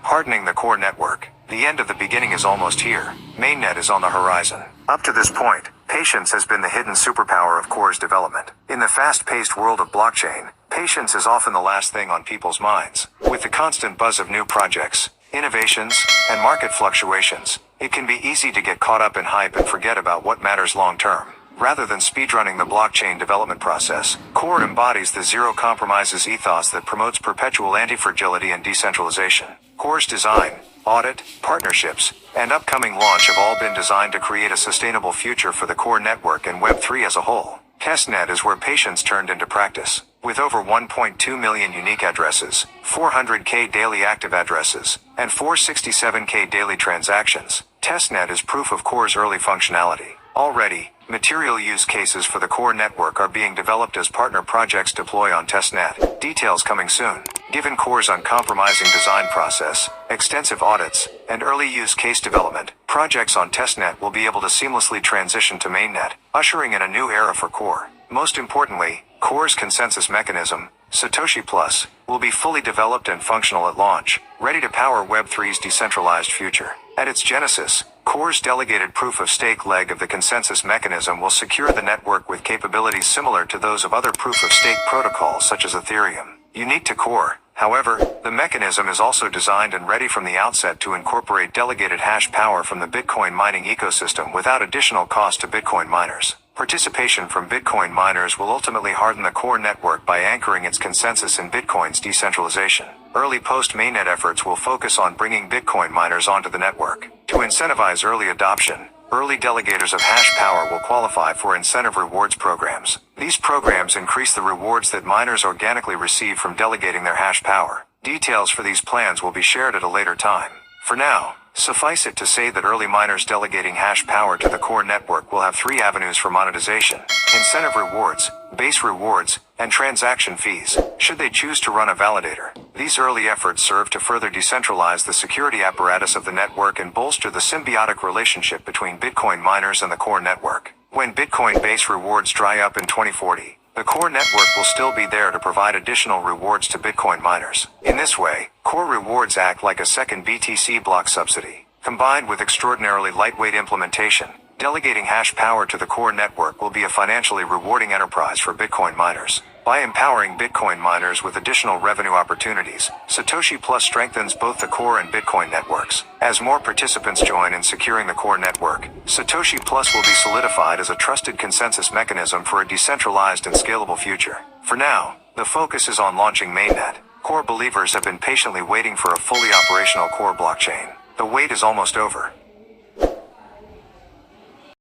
Hardening the core network. The end of the beginning is almost here. Mainnet is on the horizon. Up to this point, patience has been the hidden superpower of Core's development. In the fast-paced world of blockchain, patience is often the last thing on people's minds. With the constant buzz of new projects, innovations, and market fluctuations, it can be easy to get caught up in hype and forget about what matters long-term. Rather than speedrunning the blockchain development process, Core embodies the zero compromises ethos that promotes perpetual anti-fragility and decentralization. Core's design, audit, partnerships, and upcoming launch have all been designed to create a sustainable future for the Core network and Web3 as a whole. Testnet is where patience turned into practice. With over 1.2 million unique addresses, 400K daily active addresses, and 467K daily transactions, Testnet is proof of Core's early functionality. Already, material use cases for the Core network are being developed as partner projects deploy on Testnet. Details coming soon. Given Core's uncompromising design process, extensive audits, and early use case development, projects on Testnet will be able to seamlessly transition to mainnet, ushering in a new era for Core. Most importantly, Core's consensus mechanism, Satoshi Plus, will be fully developed and functional at launch, ready to power Web3's decentralized future. At its genesis, Core's delegated proof-of-stake leg of the consensus mechanism will secure the network with capabilities similar to those of other proof-of-stake protocols such as Ethereum. Unique to Core, however, the mechanism is also designed and ready from the outset to incorporate delegated hash power from the Bitcoin mining ecosystem without additional cost to Bitcoin miners. Participation from Bitcoin miners will ultimately harden the Core network by anchoring its consensus in Bitcoin's decentralization. Early post-mainnet efforts will focus on bringing Bitcoin miners onto the network. To incentivize early adoption, early delegators of hash power will qualify for incentive rewards programs. These programs increase the rewards that miners organically receive from delegating their hash power. Details for these plans will be shared at a later time. For now, suffice it to say that early miners delegating hash power to the Core network will have 3 avenues for monetization: incentive rewards, base rewards, and transaction fees, should they choose to run a validator. These early efforts serve to further decentralize the security apparatus of the network and bolster the symbiotic relationship between Bitcoin miners and the Core network. When Bitcoin base rewards dry up in 2040, the Core network will still be there to provide additional rewards to Bitcoin miners. In this way, Core rewards act like a second BTC block subsidy. Combined with extraordinarily lightweight implementation, delegating hash power to the Core network will be a financially rewarding enterprise for Bitcoin miners. By empowering Bitcoin miners with additional revenue opportunities, Satoshi Plus strengthens both the Core and Bitcoin networks. As more participants join in securing the Core network, Satoshi Plus will be solidified as a trusted consensus mechanism for a decentralized and scalable future. For now, the focus is on launching mainnet. Core believers have been patiently waiting for a fully operational Core blockchain. The wait is almost over.